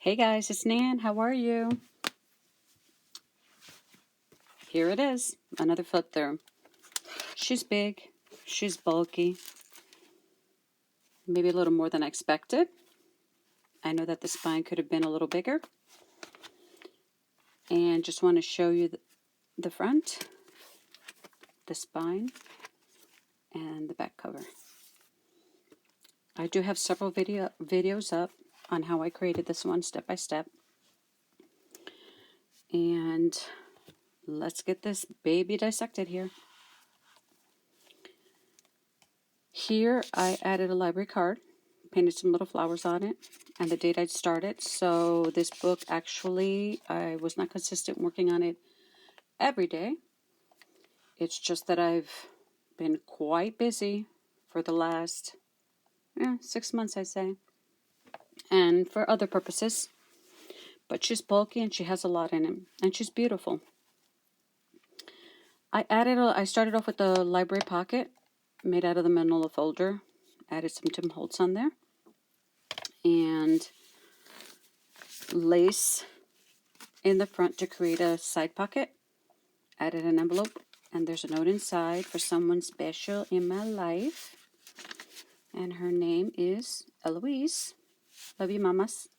Hey guys, it's Nan. How are you? Here it is, another flip through. She's big, she's bulky, maybe a little more than I expected. I know that the spine could have been a little bigger. And just want to show you the front, the spine, and the back cover. I do have several videos up on how I created this one step by step. And let's get this baby dissected here. Here I added a library card, painted some little flowers on it, and the date I'd started. So this book, actually, I was not consistent working on it every day. It's just that I've been quite busy for the last 6 months, I'd say, and for other purposes. But she's bulky and she has a lot in it, and she's beautiful. I started off with the library pocket made out of the manila folder. Added some Tim Holtz on there. And lace in the front to create a side pocket. Added an envelope, and there's a note inside for someone special in my life. And her name is Eloise. Love you, mamas.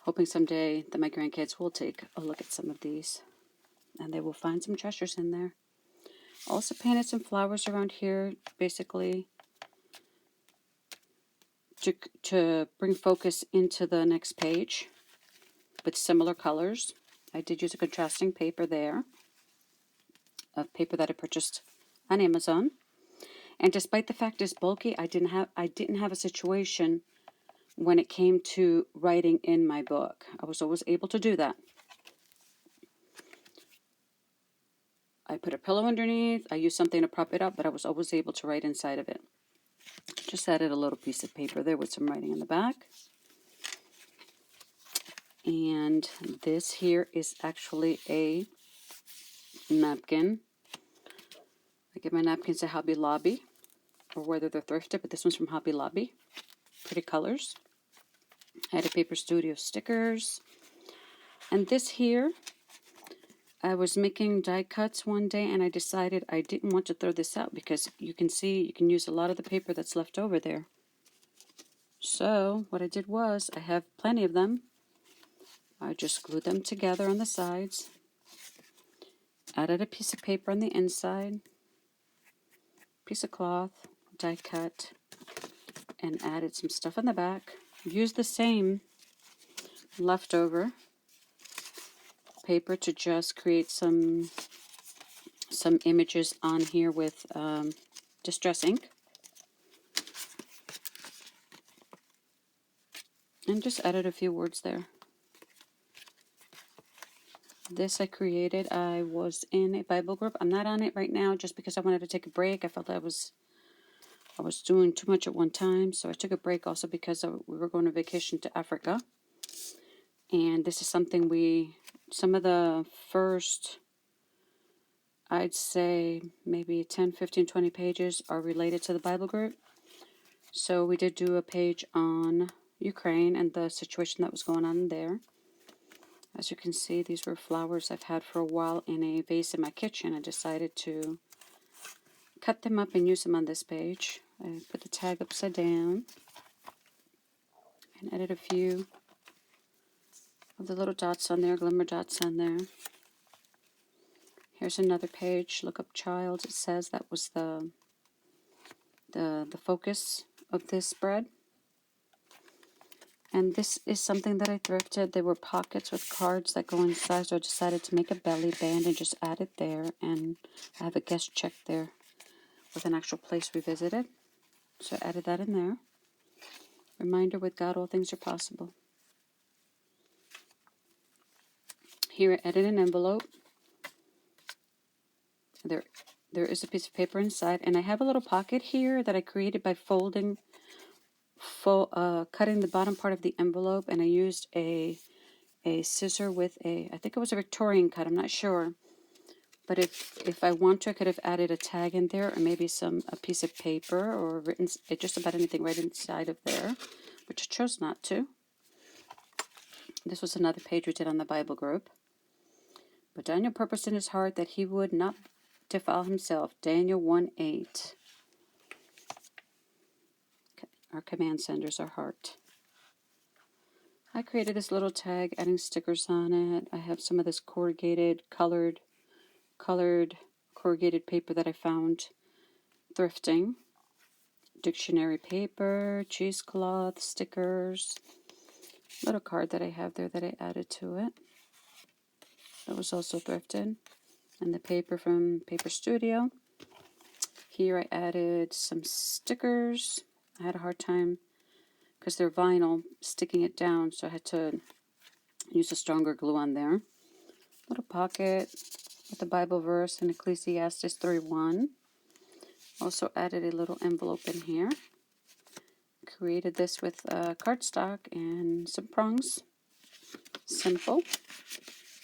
Hoping someday that my grandkids will take a look at some of these, and they will find some treasures in there. Also painted some flowers around here, basically to bring focus into the next page with similar colors. I did use a contrasting paper there, a paper that I purchased on Amazon. And despite the fact it's bulky, I didn't have a situation when it came to writing in my book. I was always able to do that. I put a pillow underneath. I used something to prop it up, but I was always able to write inside of it. Just added a little piece of paper there with some writing in the back. And this here is actually a napkin. I get my napkins at Hobby Lobby, or whether they're thrifted, but this one's from Hobby Lobby. Pretty colors. I had a Paper Studio stickers. And this here, I was making die cuts one day, and I decided I didn't want to throw this out because you can see you can use a lot of the paper that's left over there. So what I did was, I have plenty of them. I just glued them together on the sides, added a piece of paper on the inside, piece of cloth, die cut, and added some stuff on the back. Used the same leftover paper to just create some images on here with distress ink. And just added a few words there. This I created. I was in a Bible group. I'm not on it right now just because I wanted to take a break. I felt I was doing too much at one time, so I took a break also because we were going on vacation to Africa. And this is something some of the first, I'd say maybe 10, 15, 20 pages are related to the Bible group. So we did do a page on Ukraine and the situation that was going on there. As you can see, these were flowers I've had for a while in a vase in my kitchen. I decided to cut them up and use them on this page. I put the tag upside down and added a few of the little dots on there, glimmer dots on there. Here's another page, Look Up Child. It says that was the focus of this spread. And this is something that I thrifted. There were pockets with cards that go inside, so I decided to make a belly band and just add it there. And I have a guest check there with an actual place we visited. So I added that in there. Reminder, with God, all things are possible. Here I added an envelope. There is a piece of paper inside, and I have a little pocket here that I created by cutting the bottom part of the envelope, and I used a scissor with I think it was a Victorian cut, I'm not sure. But if I want to, I could have added a tag in there, or maybe a piece of paper, or written just about anything right inside of there. which I chose not to. This was another page we did on the Bible group. But Daniel purposed in his heart that he would not defile himself. Daniel 1:8. Our command centers, our heart. I created this little tag, adding stickers on it. I have some of this corrugated, colored corrugated paper that I found thrifting. Dictionary paper, cheesecloth, stickers. Little card that I have there that I added to it. That was also thrifted. And the paper from Paper Studio. Here I added some stickers. I had a hard time because they're vinyl, sticking it down, so I had to use a stronger glue on there. Little pocket with the Bible verse in Ecclesiastes 3:1. Also added a little envelope in here. Created this with cardstock and some prongs. Simple.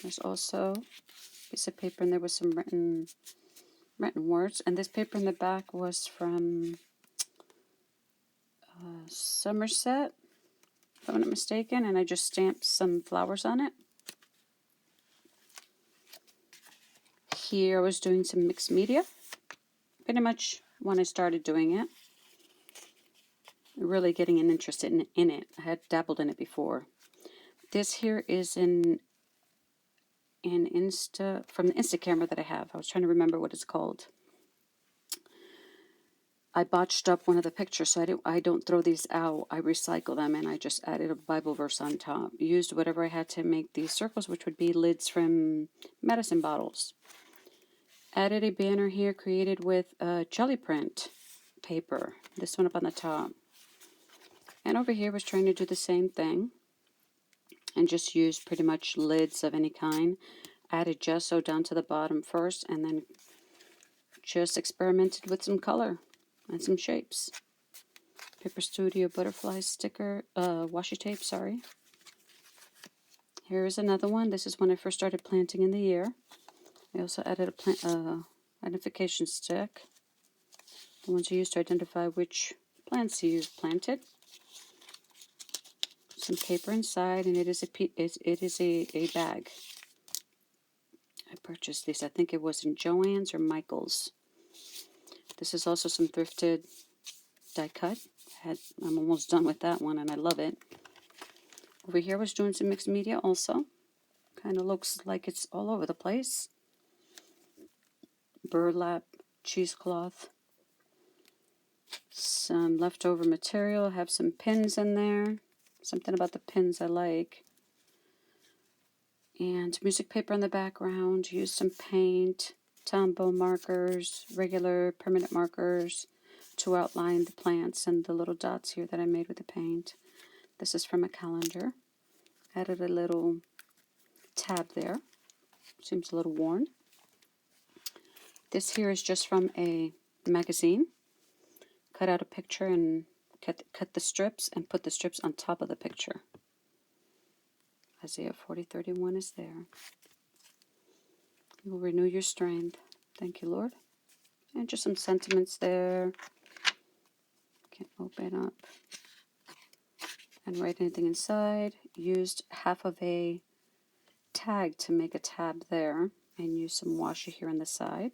There's also a piece of paper in there with some written words. And this paper in the back was from Somerset, if I'm not mistaken, and I just stamped some flowers on it. Here I was doing some mixed media, pretty much when I started doing it. Really getting an interest in it. I had dabbled in it before. This here is from the Insta camera that I have. I was trying to remember what it's called. I botched up one of the pictures, so I don't throw these out. I recycle them, and I just added a Bible verse on top. Used whatever I had to make these circles, which would be lids from medicine bottles. Added a banner here created with jelly print paper. This one up on the top. And over here was trying to do the same thing. And just used pretty much lids of any kind. Added gesso down to the bottom first, and then just experimented with some color and some shapes. Paper Studio butterfly sticker, washi tape, sorry. Here is another one. This is when I first started planting in the year. I also added a identification stick. The ones you use to identify which plants you've planted. Some paper inside, and it is a bag. I purchased these. I think it was in Joann's or Michael's. This is also some thrifted die cut. I'm almost done with that one, and I love it. Over here I was doing some mixed media also. Kind of looks like it's all over the place. Burlap, cheesecloth. Some leftover material. Have some pins in there. Something about the pins I like. And music paper in the background. Used some paint, Tombow markers, regular permanent markers to outline the plants and the little dots here that I made with the paint. This is from a calendar. Added a little tab there. Seems a little worn. This here is just from a magazine. Cut out a picture and cut the strips and put the strips on top of the picture. Isaiah 40:31 is there. You will renew your strength. Thank you, Lord. And just some sentiments there. Can't open up and write anything inside. Used half of a tag to make a tab there, and use some washi here on the side.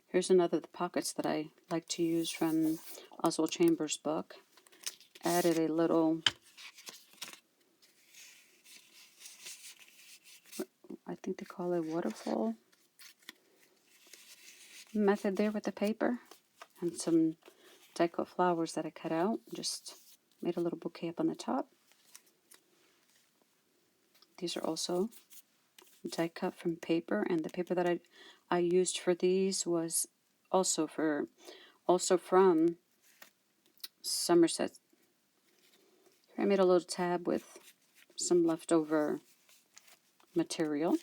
Here's another of the pockets that I like to use from Oswald Chambers' book. Added a little, I think they call it waterfall method there with the paper, and some die-cut flowers that I cut out. Just made a little bouquet up on the top. These are also die-cut from paper, and the paper that I used for these was also from Somerset. Here I made a little tab with some leftover material.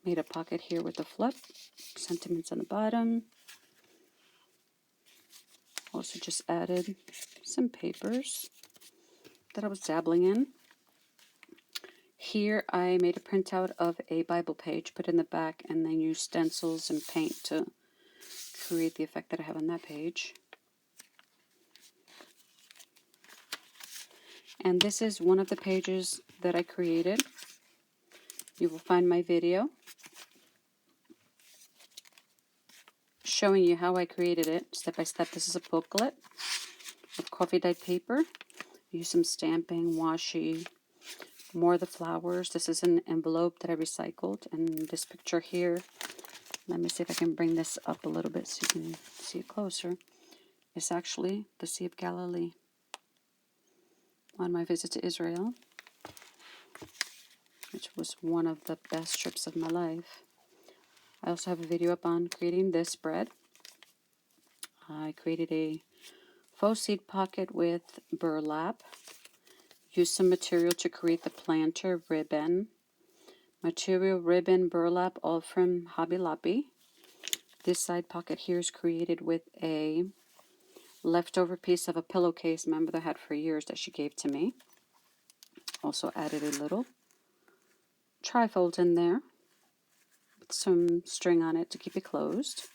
Made a pocket here with a flip. Sentiments on the bottom. Also just added some papers that I was dabbling in. Here I made a printout of a Bible page, put in the back, and then used stencils and paint to create the effect that I have on that page. And this is one of the pages that I created. You will find my video showing you how I created it step by step. This is a booklet of coffee dyed paper. Use some stamping, washi, more of the flowers. This is an envelope that I recycled. And this picture here, let me see if I can bring this up a little bit so you can see it closer. It's actually the Sea of Galilee on my visit to Israel, which was one of the best trips of my life. I also have a video up on creating this bread. I created a faux seed pocket with burlap. Used some material to create the planter ribbon. Material, ribbon, burlap, all from Hobby Lobby. This side pocket here is created with a leftover piece of a pillowcase my mother had for years that she gave to me. Also added a little trifold in there with some string on it to keep it closed.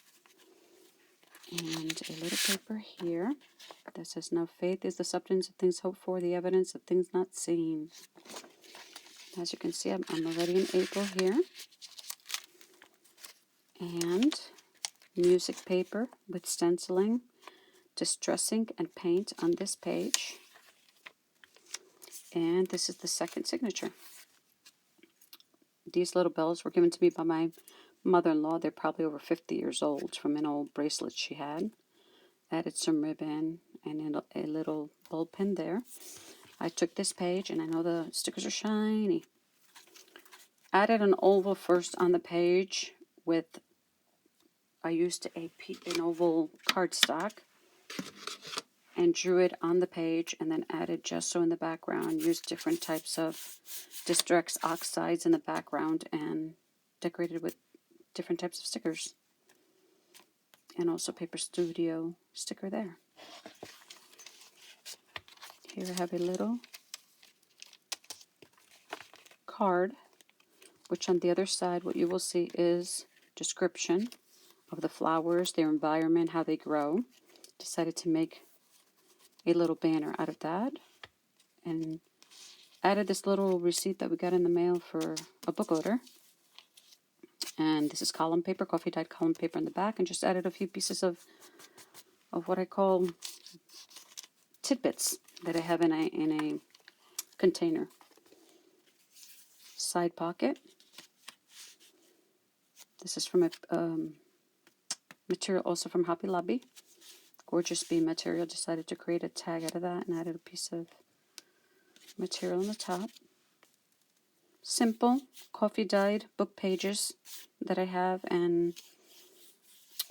And a little paper here that says, "Now faith is the substance of things hoped for, the evidence of things not seen." As you can see, I'm already in April here. And music paper with stenciling, distress ink, and paint on this page. And this is the second signature. These little bells were given to me by my mother-in-law. They're probably over 50 years old, from an old bracelet she had. Added some ribbon and a little bulb pin there. I took this page, and I know the stickers are shiny. Added an oval first on the page with, I used an oval cardstock and drew it on the page, and then added gesso in the background. Used different types of Distress oxides in the background and decorated with different types of stickers. And also Paper Studio sticker there. Here I have a little card, which on the other side what you will see is description of the flowers, their environment, how they grow. Decided to make a little banner out of that, and added this little receipt that we got in the mail for a book order. And this is column paper, coffee dyed column paper in the back, and just added a few pieces of what I call tidbits that I have in a container. Side pocket. This is from a material also from Hobby Lobby. Gorgeous beam material. Decided to create a tag out of that and added a piece of material on the top. Simple coffee dyed book pages that I have, and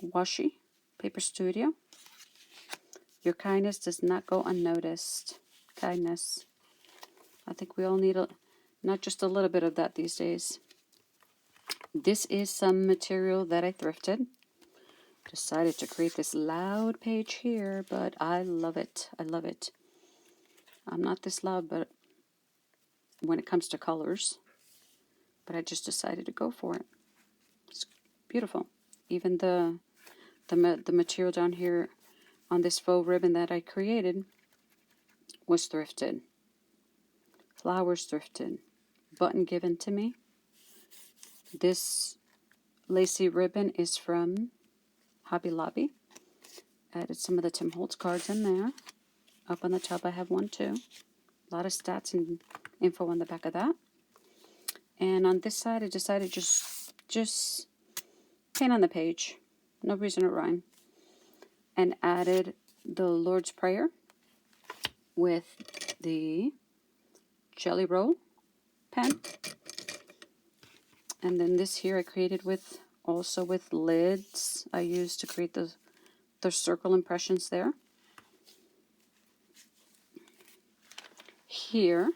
washi, Paper Studio. Your kindness does not go unnoticed. Kindness. I think we all need not just a little bit of that these days. This is some material that I thrifted. Decided to create this loud page here, but I love it. I love it. I'm not this loud, but when it comes to colors, but I just decided to go for it. It's beautiful. Even the material down here on this faux ribbon that I created was thrifted. Flowers thrifted. Button given to me. This lacy ribbon is from Hobby Lobby. Added some of the Tim Holtz cards in there. Up on the top I have one too. A lot of stats and info on the back of that. And on this side I decided just paint on the page. No reason to rhyme. And added the Lord's Prayer with the Jelly Roll pen. And then this here I created with lids. I used to create the circle impressions there. Here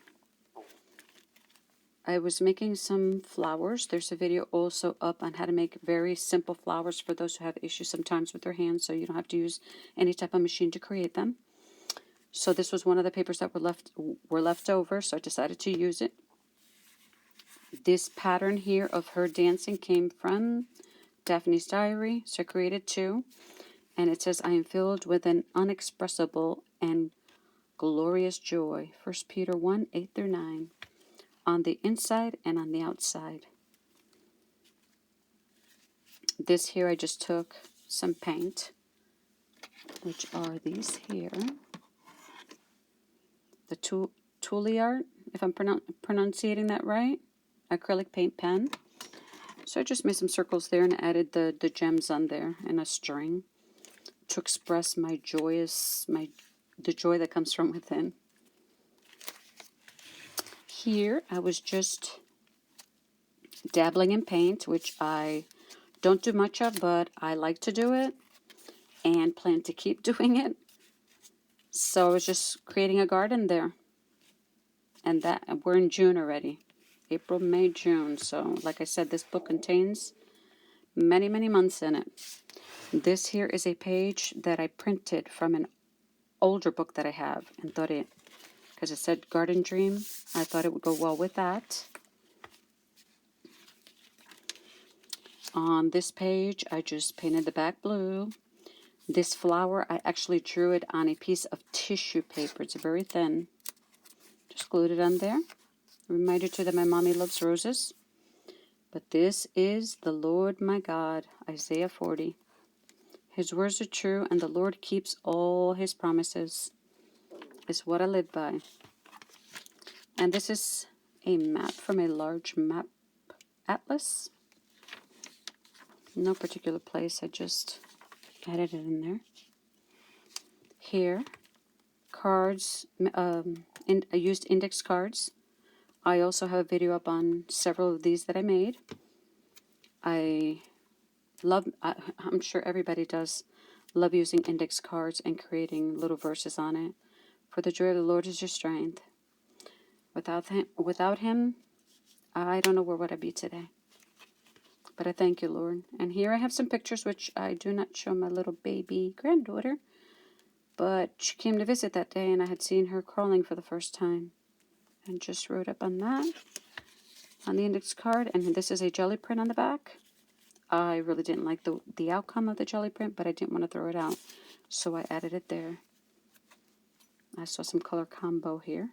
I was making some flowers. There's a video also up on how to make very simple flowers for those who have issues sometimes with their hands, so you don't have to use any type of machine to create them. So this was one of the papers that were left over, so I decided to use it. This pattern here of her dancing came from Daphne's Diary, so I created two. And it says, "I am filled with an unexpressible and glorious joy. 1 Peter 1, 8 through 9. On the inside and on the outside. This here I just took some paint, which are these here. The Touliart, if I'm pronouncing that right, acrylic paint pen. So I just made some circles there and added the gems on there and a string to express the joy that comes from within. Here I was just dabbling in paint, which I don't do much of, but I like to do it and plan to keep doing it. So I was just creating a garden there. And that we're in June already. April, May, June. So like I said, this book contains many, many months in it. This here is a page that I printed from an older book that I have and thought because it said Garden Dream, I thought it would go well with that. On this page, I just painted the back blue. This flower, I actually drew it on a piece of tissue paper. It's very thin. Just glued it on there. Reminder too that my mommy loves roses. But this is the Lord my God, Isaiah 40. His words are true, and the Lord keeps all his promises. Is what I live by. And this is a map from a large map atlas. No particular place, I just added it in there. Here, cards, I used index cards. I also have a video up on several of these that I made. I'm sure everybody does love using index cards and creating little verses on it. For the joy of the Lord is your strength. Without him, I don't know where would I be today. But I thank you, Lord. And here I have some pictures, which I do not show my little baby granddaughter. But she came to visit that day, and I had seen her crawling for the first time. And just wrote up on that, on the index card. And this is a jelly print on the back. I really didn't like the outcome of the jelly print, but I didn't want to throw it out. So I added it there. I saw some color combo here.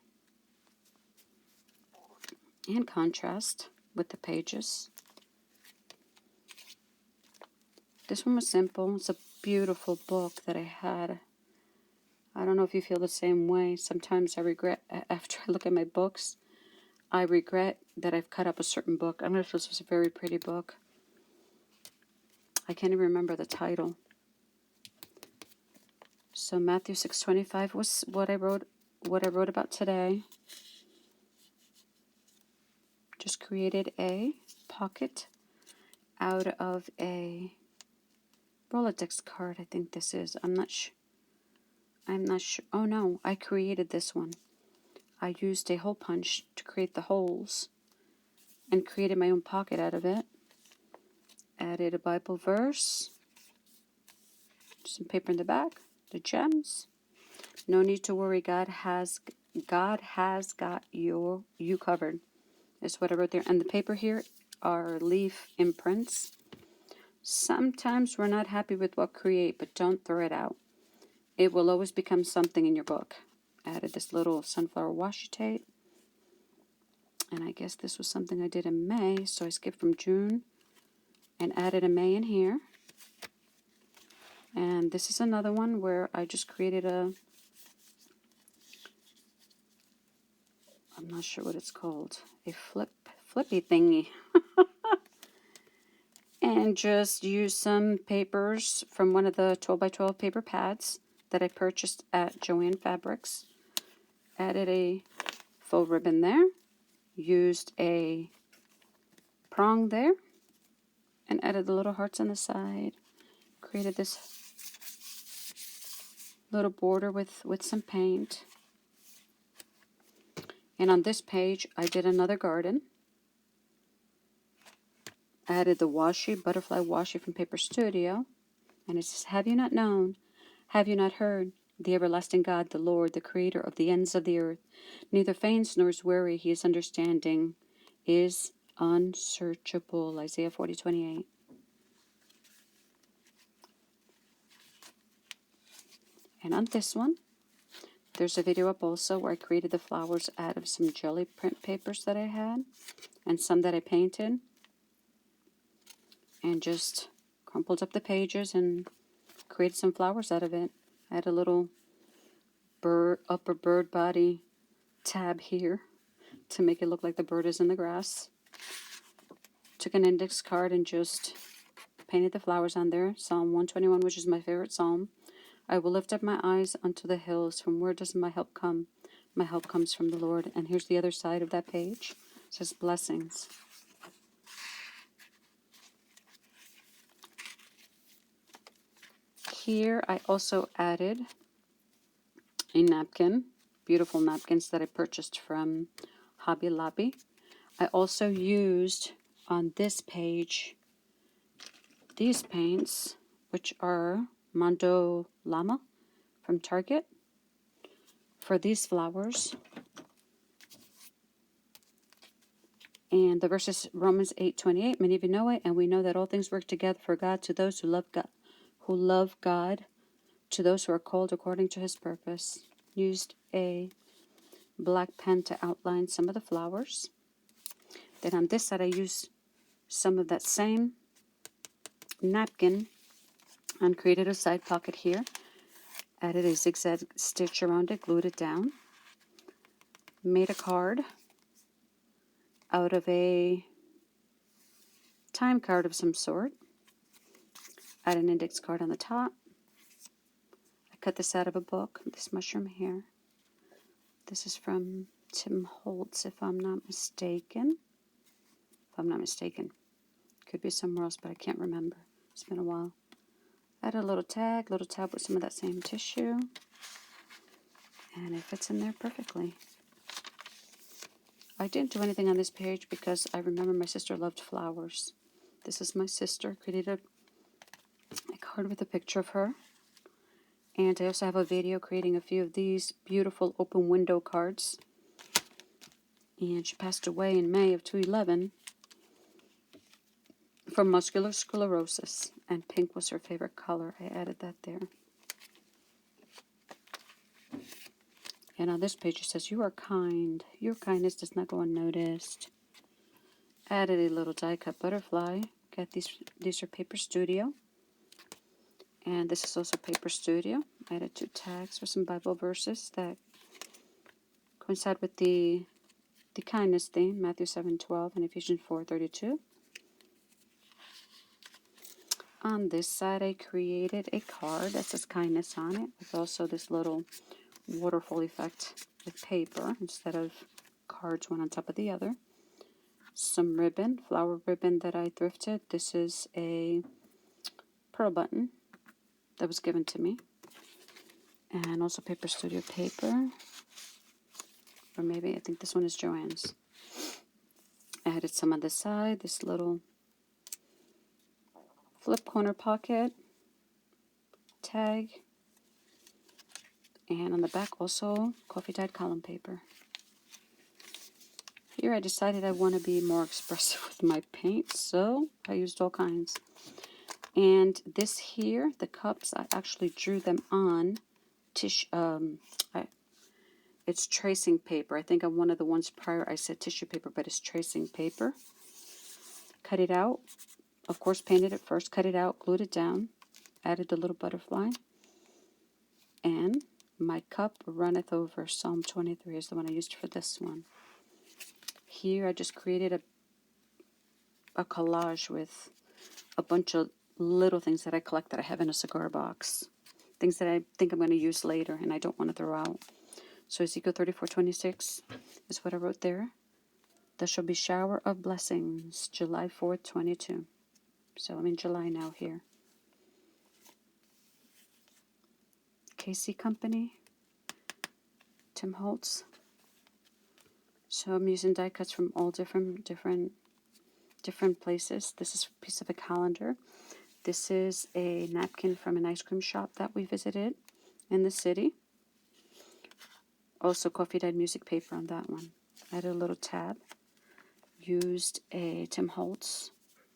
And contrast with the pages. This one was simple. It's a beautiful book that I had. I don't know if you feel the same way. Sometimes I regret, after I look at my books, I regret that I've cut up a certain book. I don't know if this was a very pretty book. I can't even remember the title. So Matthew 6:25 was what I wrote about today. Just created a pocket out of a Rolodex card, I think this is. I'm not sure. Oh no, I created this one. I used a hole punch to create the holes and created my own pocket out of it. Added a Bible verse. Some paper in the back. The gems. No need to worry. God has got you covered. Is what I wrote there. And the paper here are leaf imprints. Sometimes we're not happy with what we create, but don't throw it out. It will always become something in your book. Added this little sunflower washi tape. And I guess this was something I did in May, so I skipped from June and added a May in here. And this is another one where I just created I'm not sure what it's called, a flippy thingy. And just use some papers from one of the 12 by 12 paper pads that I purchased at Joann Fabrics. Added a faux ribbon there. Used a prong there. And added the little hearts on the side. Created this little border with some paint. And on this page, I did another garden. Added the washi, butterfly washi from Paper Studio. And it says, have you not known? Have you not heard? The everlasting God, the Lord, the creator of the ends of the earth, neither faints nor is weary. His understanding is unsearchable. Isaiah 40:28. And on this one, There's a video up also where I created the flowers out of some jelly print papers that I had and some that I painted, and just crumpled up the pages and created some flowers out of it. I had a little upper bird body tab here to make it look like the bird is in the grass. Took an index card and just painted the flowers on there. Psalm 121, which is my favorite psalm. I will lift up my eyes unto the hills. From where does my help come? My help comes from the Lord. And here's the other side of that page. It says blessings. Here I also added a napkin. Beautiful napkins that I purchased from Hobby Lobby. I also used on this page these paints, which are Mondo Llama from Target, for these flowers. And the verse is Romans 8:28. Many of you know it, and we know that all things work together for God to those who love God, to those who are called according to his purpose. Used a black pen to outline some of the flowers. Then on this side I used some of that same napkin and created a side pocket here. Added a zigzag stitch around it, glued it down. Made a card out of a time card of some sort. Add an index card on the top. I cut this out of a book, this mushroom here. This is from Tim Holtz, if I'm not mistaken. Could be somewhere else, but I can't remember. It's been a while. Add a little tab with some of that same tissue. And it fits in there perfectly. I didn't do anything on this page because I remember my sister loved flowers. This is my sister. Created a card with a picture of her. And I also have a video creating a few of these beautiful open window cards. And she passed away in May of 2011 from muscular sclerosis. And pink was her favorite color. I added that there. And on this page it says, you are kind. Your kindness does not go unnoticed. Added a little die cut butterfly. Got these are Paper Studio. And this is also Paper Studio. I added 2 tags for some Bible verses that coincide with the kindness theme, Matthew 7:12 and Ephesians 4:32. On this side I created a card that says kindness on it, with also this little waterfall effect with paper instead of cards one on top of the other. Some ribbon, flower ribbon that I thrifted. This is a pearl button that was given to me. And also Paper Studio paper. Or maybe, I think this one is Joann's. I added some on the side, this little flip corner pocket, tag, and on the back also coffee dyed column paper. Here I decided I want to be more expressive with my paint, so I used all kinds. And this here, the cups, I actually drew them on tissue. It's tracing paper. I think on one of the ones prior I said tissue paper, but it's tracing paper. Cut it out. Of course, painted it first. Cut it out, glued it down. Added the little butterfly. And my cup runneth over. Psalm 23 is the one I used for this one. Here I just created a collage with a bunch of little things that I collect that I have in a cigar box. Things that I think I'm going to use later and I don't want to throw out. So Ezekiel 34:26 is what I wrote there. There shall be shower of blessings, July 4th, 22. So I'm in July now here. Casey Company, Tim Holtz. So I'm using die cuts from all different places. This is a piece of a calendar. This is a napkin from an ice cream shop that we visited in the city. Also coffee dyed music paper on that one. Added a little tab. Used a Tim Holtz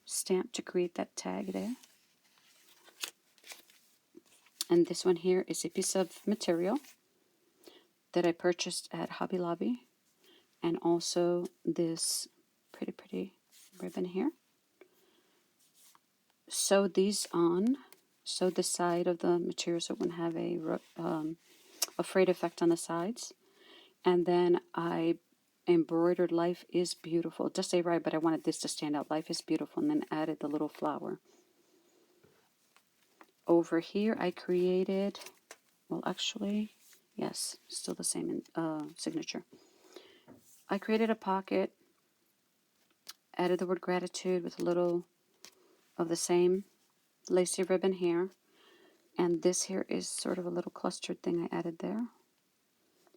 stamp to create that tag there. And this one here is a piece of material that I purchased at Hobby Lobby, and also this pretty ribbon here. Sewed these on, sewed the side of the material so it wouldn't have a frayed effect on the sides. And then I embroidered "Life is Beautiful." It does say right, but I wanted this to stand out. "Life is beautiful," and then added the little flower. Over here I created, well actually, yes, still the same signature. I created a pocket, added the word gratitude with a little of the same lacy ribbon here. And this here is sort of a little clustered thing I added there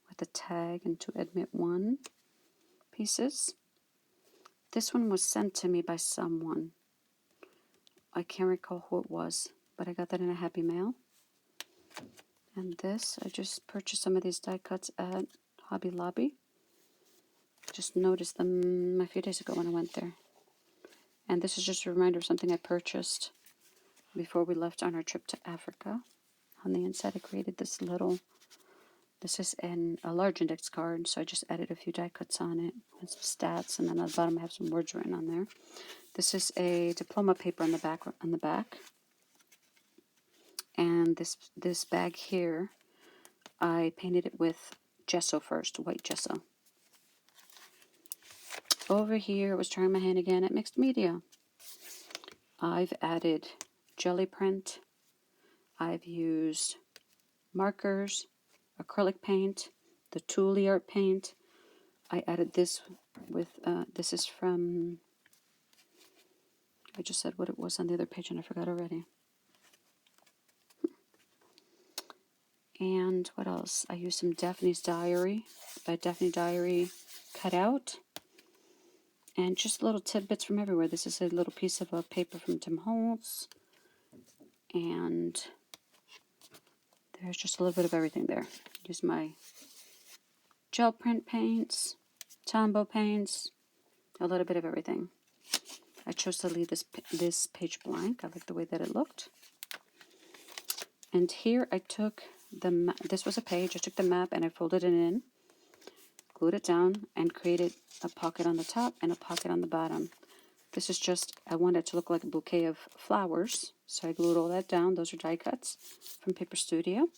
with a tag and "to admit one" pieces. This one was sent to me by someone. I can't recall who it was, but I got that in a happy mail. And this, I just purchased some of these die cuts at Hobby Lobby. Just noticed them a few days ago when I went there. And this is just a reminder of something I purchased before we left on our trip to Africa. On the inside I created this little, this is a large index card, so I just added a few die cuts on it and some stats, and then on the bottom I have some words written on there. This is a diploma paper on the back. And this bag here, I painted it with gesso first, white gesso. Over here, I was trying my hand again at mixed media. I've added jelly print. I've used markers, acrylic paint, the Thule art paint. I added this with, this is from, I just said what it was on the other page and I forgot already. And what else? I used some Daphne's Diary, Daphne Diary cut out. And just little tidbits from everywhere. This is a little piece of a paper from Tim Holtz. And there's just a little bit of everything there. Use my gel print paints, Tombow paints, a little bit of everything. I chose to leave this page blank. I like the way that it looked. And here I took this was a page. I took the map and I folded it in, glued it down, and created a pocket on the top and a pocket on the bottom. This is just, I wanted it to look like a bouquet of flowers, so I glued all that down. Those are die cuts from Paper Studio.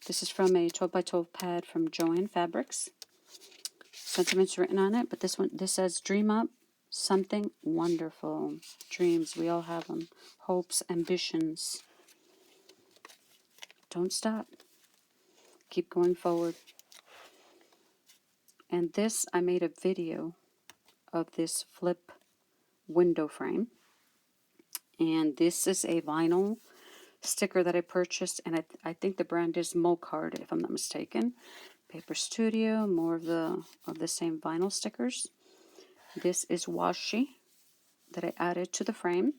This is from a 12 by 12 pad from Joann Fabrics. Sentiments written on it, but this says, "Dream up something wonderful." Dreams, we all have them. Hopes, ambitions. Don't stop. Keep going forward. And this, I made a video of this flip window frame. And this is a vinyl sticker that I purchased, and I think the brand is Mocard, if I'm not mistaken. Paper Studio, more of the same vinyl stickers. This is washi that I added to the frame.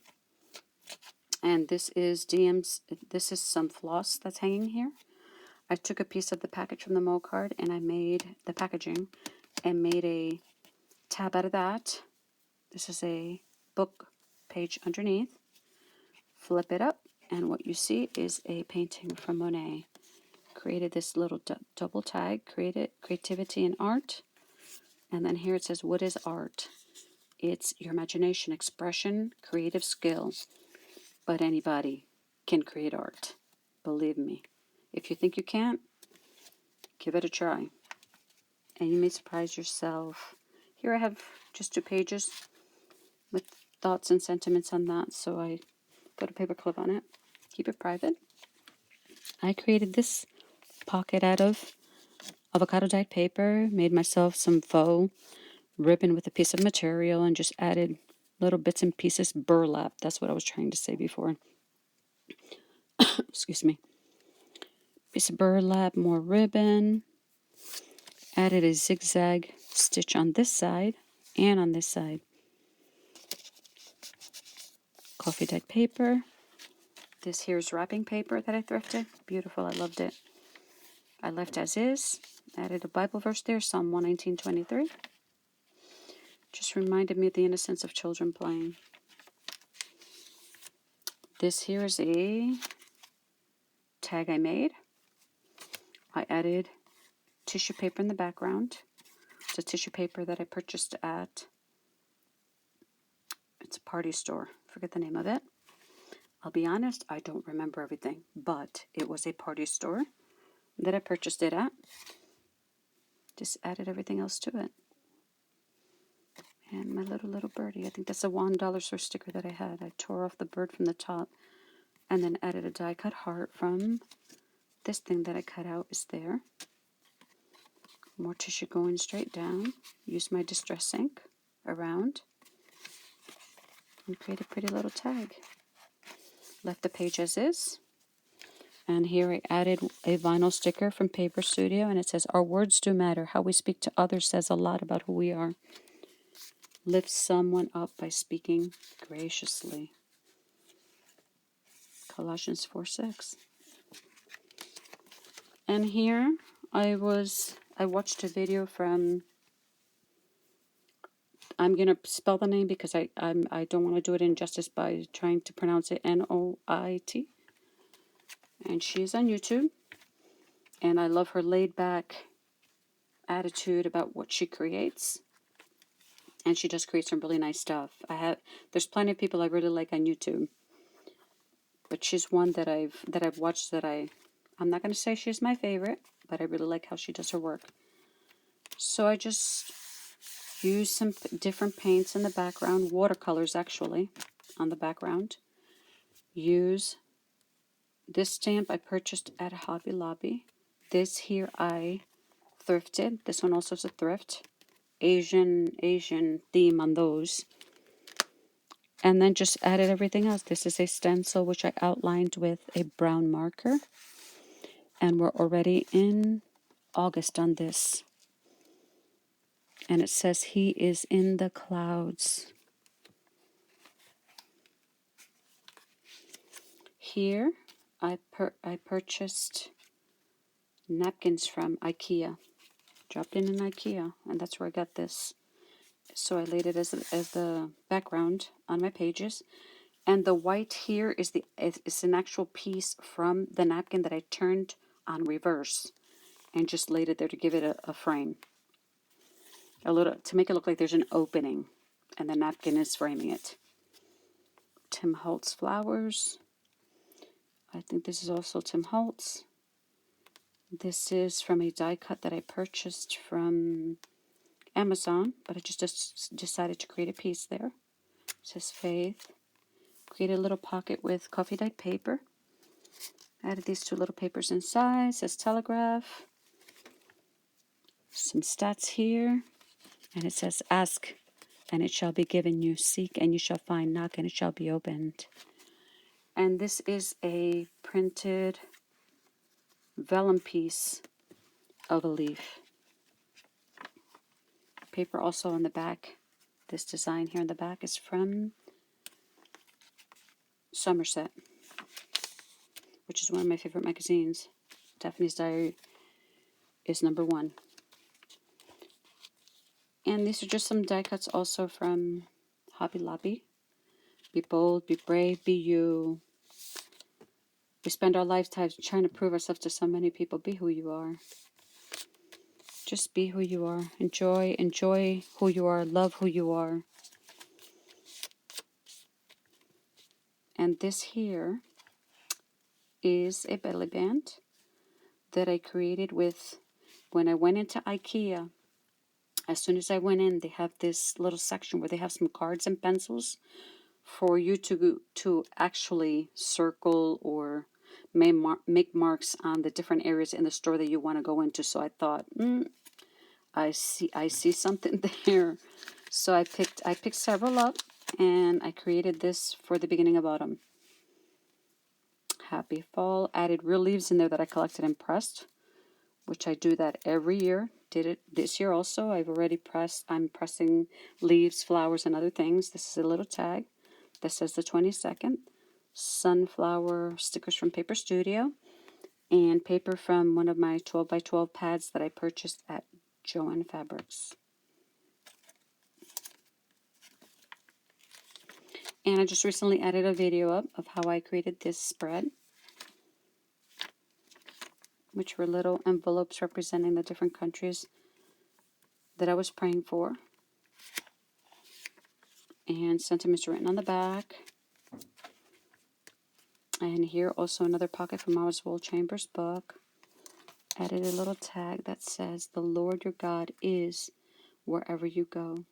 And this is this is some floss that's hanging here. I took a piece of the package from the Mocard and I made the packaging and made a tab out of that. This is a book page underneath. Flip it up, and what you see is a painting from Monet. Created this little double tag, creativity and art. And then here it says, what is art? It's your imagination, expression, creative skill. But anybody can create art. Believe me. If you think you can't, give it a try. And you may surprise yourself. Here I have just 2 pages with thoughts and sentiments on that. So I put a paper clip on it. Keep it private. I created this pocket out of avocado dyed paper. Made myself some faux ribbon with a piece of material and just added little bits and pieces. Burlap. That's what I was trying to say before. Excuse me. Piece of burlap, more ribbon. Added a zigzag stitch on this side and on this side. Coffee dyed paper. This here's wrapping paper that I thrifted. Beautiful. I loved it. I left as is. Added a Bible verse there, Psalm 119:23. Just reminded me of the innocence of children playing. This here is a tag I made. I added tissue paper in the background. It's a tissue paper that I purchased at, it's a party store. Forget the name of it. I'll be honest, I don't remember everything, but it was a party store that I purchased it at. Just added everything else to it. And my little birdie. I think that's a $1 store sticker that I had. I tore off the bird from the top and then added a die cut heart from this thing that I cut out is there. More tissue going straight down. Use my distress ink around and create a pretty little tag. Left the page as is. And here I added a vinyl sticker from Paper Studio, and it says, "Our words do matter. How we speak to others says a lot about who we are. Lift someone up by speaking graciously." Colossians 4:6. And here I watched a video from, I'm going to spell the name because I don't want to do it injustice by trying to pronounce it Noit. And she's on YouTube. And I love her laid back attitude about what she creates. And she does create some really nice stuff. There's plenty of people I really like on YouTube. But she's one that I've watched that I'm not going to say she's my favorite, but I really like how she does her work. So I just use some different paints in the background, watercolors actually, on the background. Use this stamp I purchased at Hobby Lobby. This here I thrifted. This one also is a thrift. Asian theme on those. And then just added everything else. This is a stencil which I outlined with a brown marker. And we're already in August on this. And it says, "He is in the clouds." Here, I purchased napkins from IKEA. Dropped in IKEA, and that's where I got this. So I laid it as the background on my pages. And the white here is an actual piece from the napkin that I turned on reverse and just laid it there to give it a frame. To make it look like there's an opening and the napkin is framing it. Tim Holtz flowers. I think this is also Tim Holtz. This is from a die cut that I purchased from Amazon, but I just decided to create a piece there. It says Faith. Created a little pocket with coffee dyed paper. Added these two little papers inside. It says Telegraph. Some stats here. And it says, "Ask, and it shall be given you. Seek, and you shall find. Knock, and it shall be opened." And this is a printed vellum piece of a leaf. Paper also on the back. This design here in the back is from Somerset, which is one of my favorite magazines. Daphne's Diary is #1. And these are just some die cuts also from Hobby Lobby. Be bold, be brave, be you. We spend our lifetimes trying to prove ourselves to so many people. Be who you are. Just be who you are. Enjoy who you are. Love who you are. And this here is a belly band that I created with, when I went into IKEA. As soon as I went in, they have this little section where they have some cards and pencils for you to actually circle or make marks on the different areas in the store that you want to go into. So I thought, I see something there. So I picked several up, and I created this for the beginning of autumn. Happy fall. Added real leaves in there that I collected and pressed, which I do that every year. Did it this year also. I'm pressing leaves, flowers, and other things. This is a little tag that says the 22nd. Sunflower stickers from Paper Studio. And paper from one of my 12 by 12 pads that I purchased at Joann Fabrics. And I just recently added a video up of how I created this spread. which were little envelopes representing the different countries that I was praying for. And sentiments written on the back. And here also another pocket from Oswald Chambers' book. Added a little tag that says, "The Lord your God is wherever you go."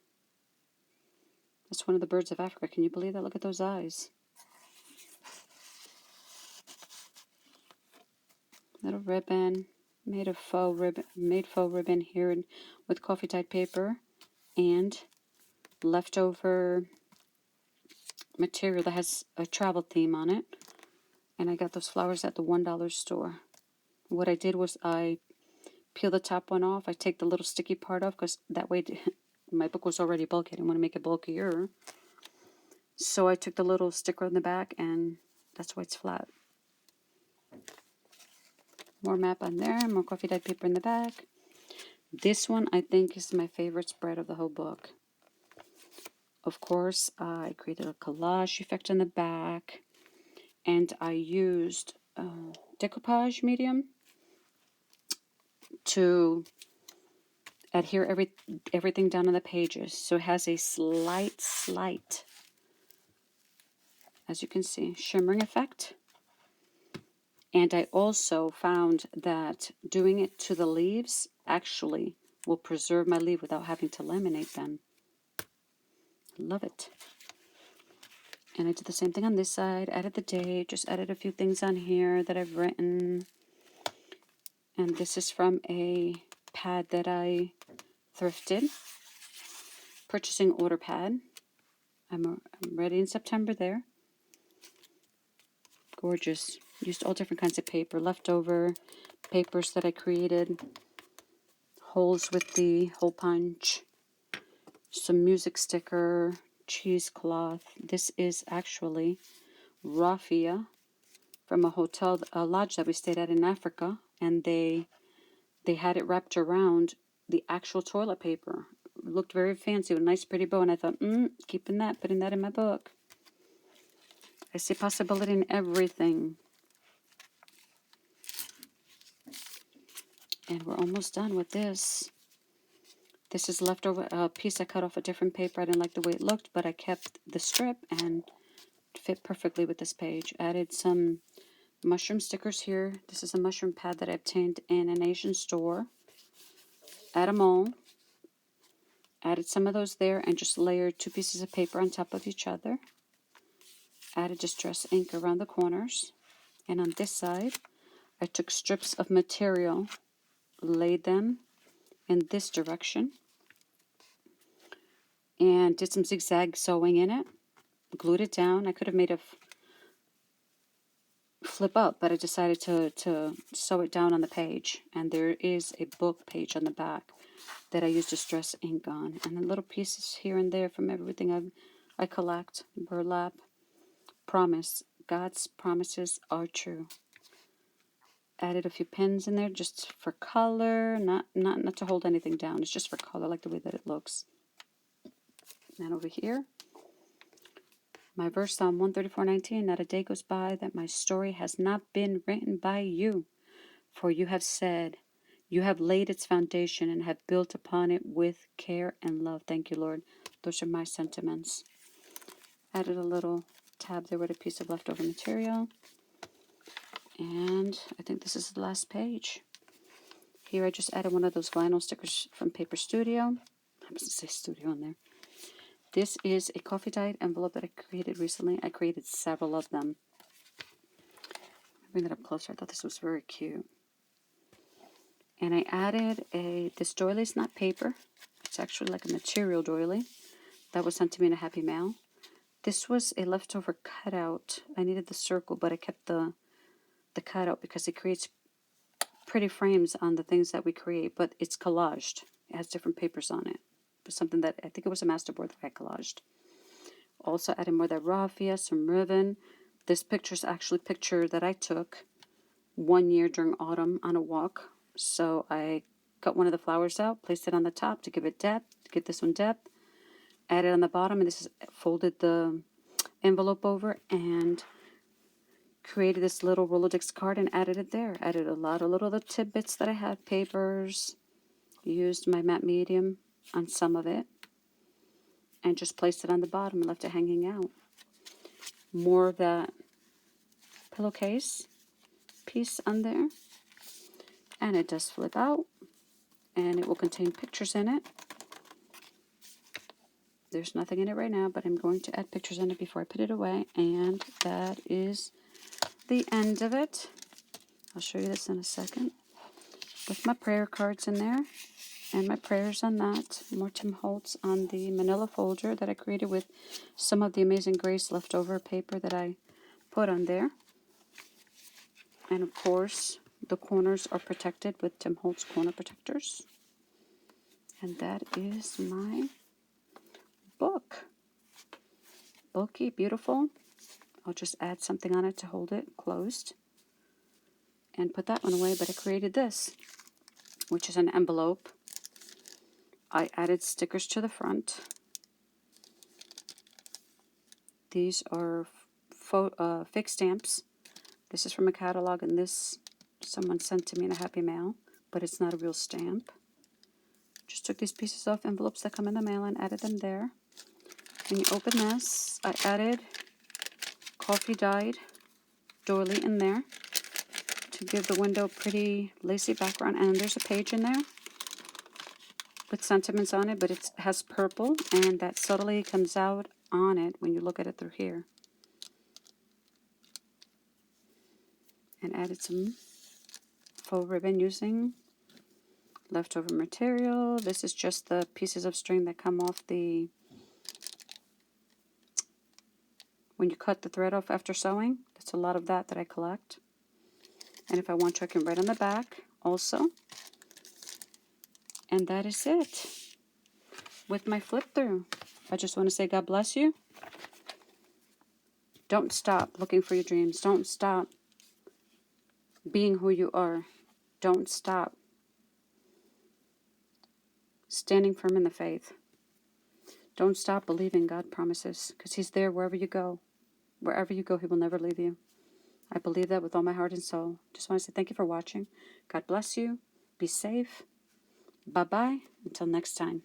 That's one of the birds of Africa. Can you believe that? Look at those eyes. Little ribbon, made faux ribbon here with coffee dyed paper, and leftover material that has a travel theme on it. And I got those flowers at the $1 store. What I did was I peel the top one off. I take the little sticky part off because that way my book was already bulky. I didn't want to make it bulkier. So I took the little sticker on the back, and that's why it's flat. More map on there, more coffee dyed paper in the back. This one I think is my favorite spread of the whole book. Of course, I created a collage effect in the back, and I used decoupage medium to adhere everything down on the pages. So it has a slight, as you can see, shimmering effect. And I also found that doing it to the leaves actually will preserve my leaf without having to laminate them. Love it. And I did the same thing on this side. Added the date. Just added a few things on here that I've written. And this is from a pad that I thrifted. Purchasing order pad. I'm ready in September there. Gorgeous. Used all different kinds of paper. Leftover papers that I created. Holes with the hole punch. Some music sticker. Cheesecloth. This is actually raffia from a lodge that we stayed at in Africa, and they had it wrapped around the actual toilet paper. It looked very fancy with a nice pretty bow, and I thought, putting that in my book. I see possibility in everything. And we're almost done with this. This is leftover a piece I cut off a different paper. I didn't like the way it looked, but I kept the strip and it fit perfectly with this page. Added some mushroom stickers here. This is a mushroom pad that I obtained in an Asian store at a mall. Added some of those there and just layered 2 pieces of paper on top of each other. Added distress ink around the corners. And on this side, I took strips of material, laid them in this direction, and did some zigzag sewing in it. Glued it down. I could have made a flip up, but I decided to sew it down on the page. And there is a book page on the back that I used distress ink on. And then little pieces here and there from everything I collect. Burlap. Promise. God's promises are true. Added a few pins in there just for color, not to hold anything down. It's just for color, I like the way that it looks. And over here, my verse, Psalm 134:19, not a day goes by that my story has not been written by you. For you have said, you have laid its foundation and have built upon it with care and love. Thank you, Lord. Those are my sentiments. Added a little tab there with a piece of leftover material. And I think this is the last page. Here I just added one of those vinyl stickers from Paper Studio. I was going to say studio on there. This is a coffee dyed envelope that I created recently. I created several of them. Bring that up closer. I thought this was very cute. And I added this doily is not paper. It's actually like a material doily that was sent to me in a happy mail. This was a leftover cutout. I needed the circle, but I kept the cutout because it creates pretty frames on the things that we create, but it's collaged. It has different papers on it. It was something that I think it was a masterboard that I collaged. Also added more of that raffia, some ribbon. This picture is actually a picture that I took one year during autumn on a walk. So I cut one of the flowers out, placed it on the top to give it depth, to give this one depth. Added on the bottom, and this is folded the envelope over and created this little Rolodex card and added it there. Added a lot of little tidbits that I had, papers, used my matte medium on some of it, and just placed it on the bottom and left it hanging out. More of that pillowcase piece on there, and it does flip out, and it will contain pictures in it. There's nothing in it right now, but I'm going to add pictures in it before I put it away, and that is the end of it. I'll show you this in a second, with my prayer cards in there and my prayers on that. More Tim Holtz on the manila folder that I created with some of the Amazing Grace leftover paper that I put on there. And of course, the corners are protected with Tim Holtz corner protectors. And that is my book. Bulky, beautiful. I'll just add something on it to hold it closed and put that one away. But I created this, which is an envelope. I added stickers to the front. These are fake stamps. This is from a catalog, and this someone sent to me in a Happy Mail, but it's not a real stamp. Just took these pieces off envelopes that come in the mail and added them there. When you open this, I added coffee dyed doily in there to give the window a pretty lacy background. And there's a page in there with sentiments on it, but it has purple, and that subtly comes out on it when you look at it through here. And added some faux ribbon using leftover material. This is just the pieces of string that come off the, when you cut the thread off after sewing. That's a lot of that I collect. And if I want to, I can write on the back also. And that is it with my flip through. I just want to say God bless you. Don't stop looking for your dreams. Don't stop being who you are. Don't stop standing firm in the faith. Don't stop believing God promises, because He's there wherever you go. Wherever you go, He will never leave you. I believe that with all my heart and soul. Just want to say thank you for watching. God bless you. Be safe. Bye-bye. Until next time.